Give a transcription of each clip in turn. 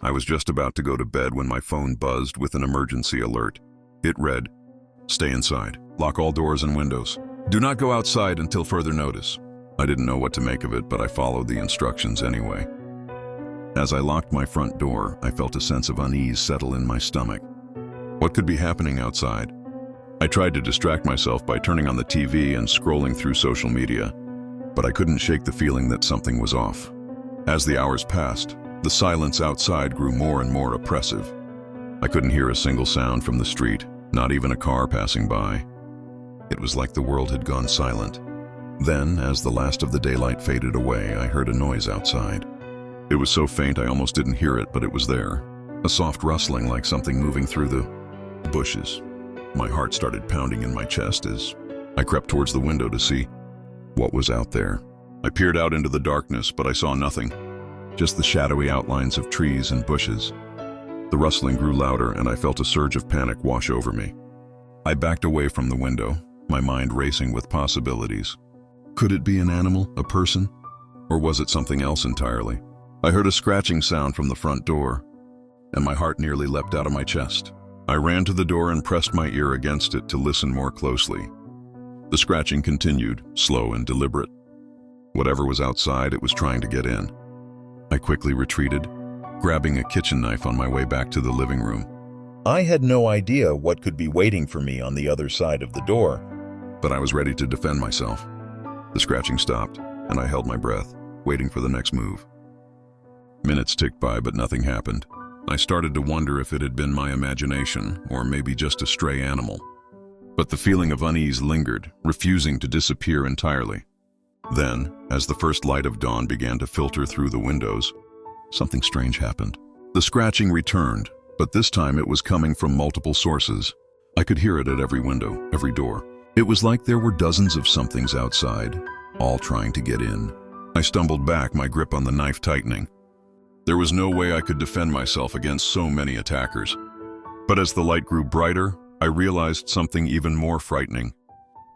I was just about to go to bed when my phone buzzed with an emergency alert. It read, "Stay inside. Lock all doors and windows. Do not go outside until further notice." I didn't know what to make of it, but I followed the instructions anyway. As I locked my front door, I felt a sense of unease settle in my stomach. What could be happening outside? I tried to distract myself by turning on the TV and scrolling through social media, but I couldn't shake the feeling that something was off. As the hours passed, the silence outside grew more and more oppressive. I couldn't hear a single sound from the street, not even a car passing by. It was like the world had gone silent. Then, as the last of the daylight faded away, I heard a noise outside. It was so faint I almost didn't hear it, but it was there. A soft rustling like something moving through the bushes. My heart started pounding in my chest as I crept towards the window to see what was out there. I peered out into the darkness, but I saw nothing, just the shadowy outlines of trees and bushes. The rustling grew louder, and I felt a surge of panic wash over me. I backed away from the window, my mind racing with possibilities. Could it be an animal, a person, or was it something else entirely? I heard a scratching sound from the front door, and my heart nearly leapt out of my chest. I ran to the door and pressed my ear against it to listen more closely. The scratching continued, slow and deliberate. Whatever was outside, it was trying to get in. I quickly retreated, grabbing a kitchen knife on my way back to the living room. I had no idea what could be waiting for me on the other side of the door, but I was ready to defend myself. The scratching stopped, and I held my breath, waiting for the next move. Minutes ticked by, but nothing happened. I started to wonder if it had been my imagination, or maybe just a stray animal. But the feeling of unease lingered, refusing to disappear entirely. Then, as the first light of dawn began to filter through the windows, something strange happened. The scratching returned, but this time it was coming from multiple sources. I could hear it at every window, every door. It was like there were dozens of somethings outside, all trying to get in. I stumbled back, my grip on the knife tightening. There was no way I could defend myself against so many attackers. But as the light grew brighter, I realized something even more frightening.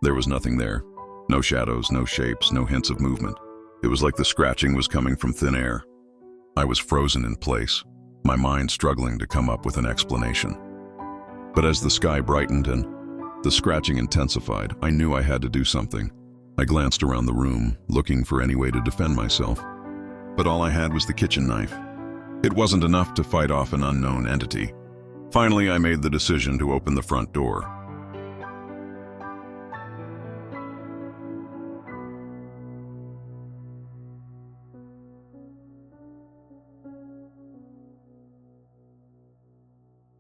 There was nothing there. No shadows, no shapes, no hints of movement. It was like the scratching was coming from thin air. I was frozen in place, my mind struggling to come up with an explanation. But as the sky brightened and the scratching intensified, I knew I had to do something. I glanced around the room, looking for any way to defend myself. But all I had was the kitchen knife. It wasn't enough to fight off an unknown entity. Finally, I made the decision to open the front door.